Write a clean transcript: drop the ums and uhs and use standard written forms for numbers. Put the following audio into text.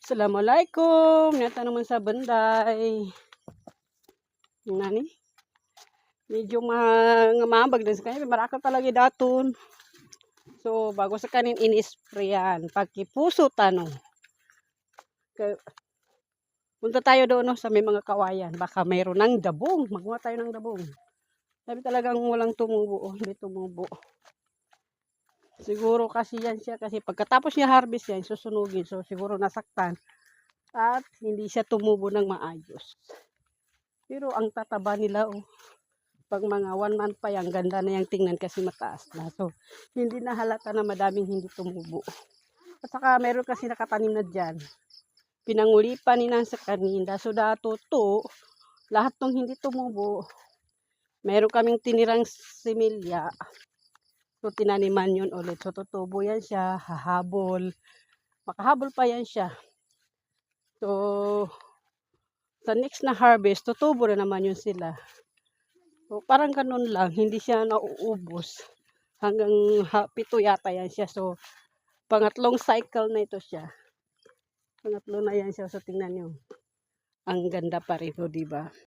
Assalamualaikum. Nata naman sa banday. Yung nani? Medyo mambag din sa kanya. Marakal talaga daton. So, bago sa kanin in-sprayan. Pagkipuso tanong. Punta tayo doon no, sa may mga kawayan. Baka mayroon ng dabong. Magawa tayo ng dabong. Sabi talagang walang tumubo. Oh, hindi tumubo. Siguro kasi yan siya. Kasi pagkatapos niya harvest yan, susunugin. So, siguro nasaktan. At hindi siya tumubo ng maayos. Pero ang tataba nila, oh, pag mga 1 month pa yan, ganda na yung tingnan kasi mataas na. So, hindi na halata na madaming hindi tumubo. At saka meron kasi nakatanim na dyan. Pinangulipan ni sa kanina. So, dato to, lahat ng hindi tumubo, meron kaming tinirang similya. So, tinaniman yun ulit. So, tutubo yan siya, hahabol. Makahabol pa yan siya. So, sa next na harvest, tutubo na naman yun sila. So, parang ganun lang, hindi siya nauubos. Hanggang 7 yata yan siya. So, pangatlong cycle na ito siya. Pangatlo na yan siya. So, tingnan nyo. Ang ganda pa rin, diba?